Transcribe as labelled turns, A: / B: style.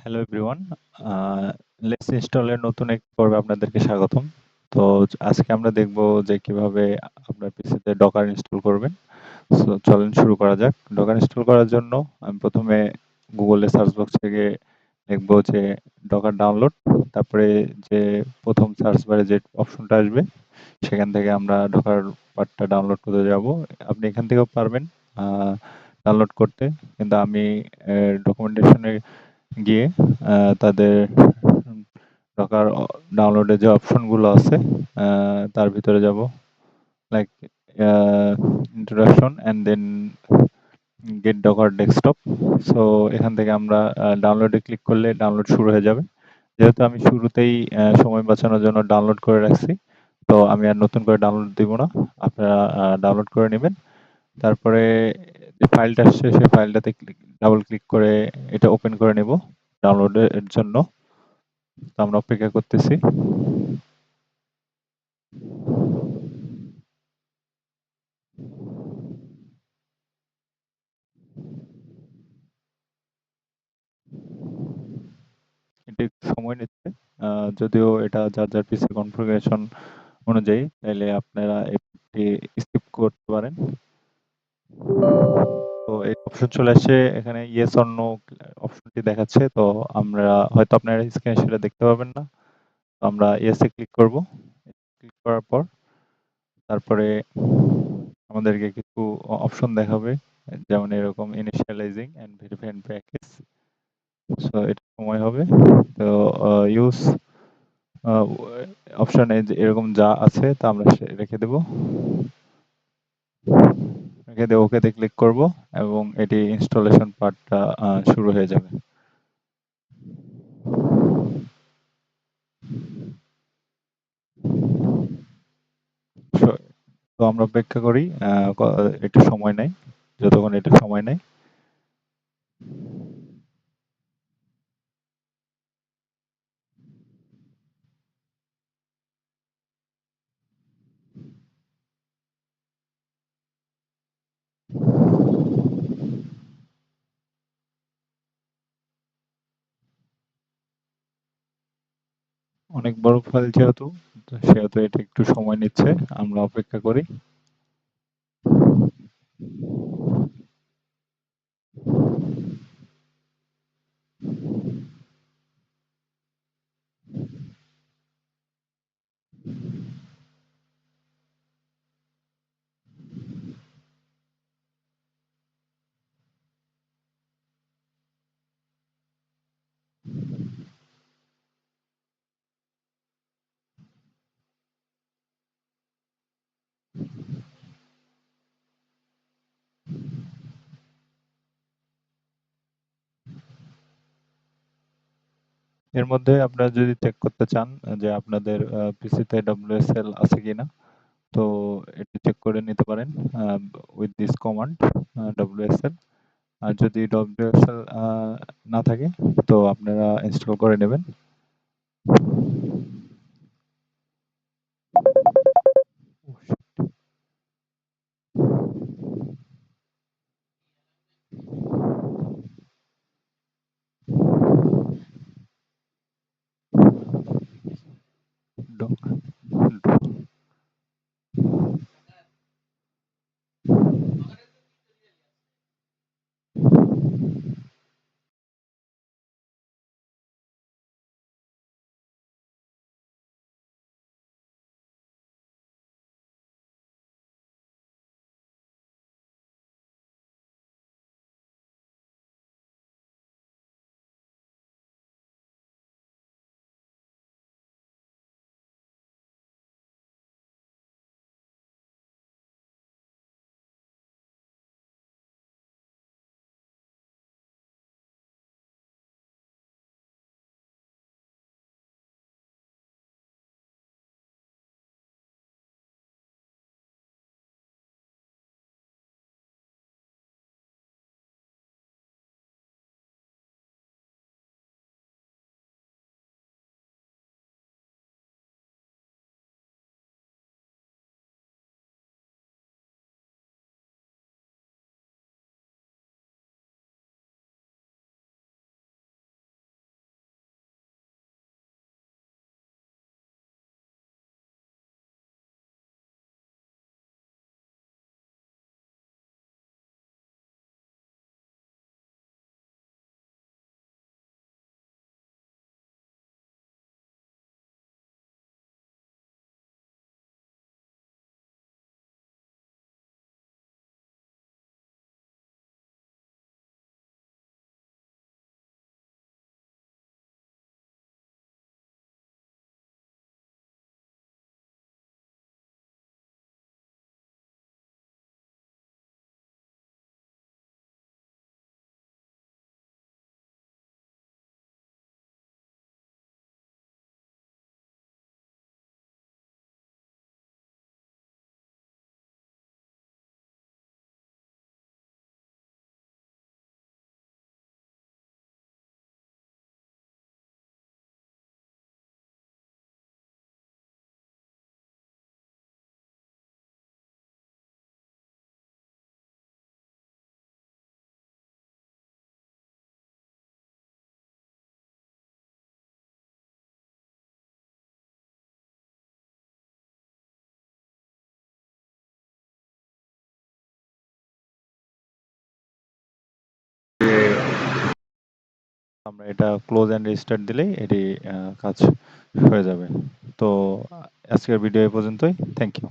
A: Hello everyone. Let's install এর নতুন এক পর্বে আপনাদেরকে স্বাগতম। তো আজকে আমরা দেখব যে কিভাবে আপনার পিসিতে ডকার ইনস্টল করবেন। সো চলেন শুরু করা যাক। ডকার ইনস্টল করার জন্য আমি প্রথমে গুগলে সার্চ বক্স থেকে লিখব যে ডকার ডাউনলোড। তারপরে যে প্রথম সার্চ বারে যে অপশনটা আসবে সেখান থেকে আমরা ডকার পার্টটা ডাউনলোড করতে যাব। আপনি এখান থেকেও পারবেন ডাউনলোড করতে, কিন্তু আমি ডকুমেন্টেশনে গিয়ে তাদের ডকার ডাউনলোডের যে অপশনগুলো আছে তার ভিতরে যাব, like introduction and then get Docker desktop. So এখান থেকে আমরা ডাউনলোডে ক্লিক করলে ডাউনলোড শুরু হয়ে যাবে। যেহেতু আমি শুরুতেই সময় বাঁচানোর জন্য ডাউনলোড করে রাখছি, তো আমি আর নতুন করে ডাউনলোড দিব না। আপনারা ডাউনলোড করে নেবেন। তারপরে যে ফাইলটা আসছে সেই ফাইলটাতে ডাবল ক্লিক করে এটা ওপেন করে নেব ডাউনলোডের জন্য। তো আমরা অপেক্ষা করতেছি। এটা একটু সময় নিচ্ছে। যদিও এটা যার যার পিসি কনফিগারেশন অনুযায়ী, তাইলে আপনারা এটি স্কিপ করতে পারেন। তো এই অপশন চলে আসছে, এখানে ইয়েস অর নো অপশনটি দেখাচ্ছে। তো আমরা হয়তো আপনারা স্ক্রিনে সেটা দেখতে পাবেন না। তো আমরা ইয়েসে ক্লিক করব। ক্লিক করার পর তারপরে আমাদেরকে কিছু অপশন দেখাবে, যেমন এরকম ইনিশিয়ালাইজিং এন্ড ভেরিফাইং প্যাকেজ। সো এটা সময় হবে। তো ইউজ অপশনে এরকম যা আছে তা আমরা রেখে দেব। রেখে দিয়ে ওকেতে ক্লিক করব এবং এটি ইনস্টলেশন পার্টটা শুরু হয়ে যাবে। So, তো আমরা অপেক্ষা করি, একটু সময় নেয়, যতক্ষণ এটা সময় নেয়। অনেক বড় ফাইল যেহেতু, সেহেতু এটা একটু সময় নিচ্ছে। আমরা অপেক্ষা করি। এর মধ্যে আপনারা যদি চেক করতে চান যে আপনাদের পিসিতে WSL আছে কিনা, তো এটি চেক করে নিতে পারেন উইথ দিস কমান্ড WSL। আর যদি WSL না থাকে তো আপনারা ইনস্টল করে নেবেন। আমরা এটা ক্লোজ অ্যান্ড রিস্টার্ট দিলেই এটি কাজ হয়ে যাবে। তো আজকের ভিডিও এই পর্যন্তই। Thank you.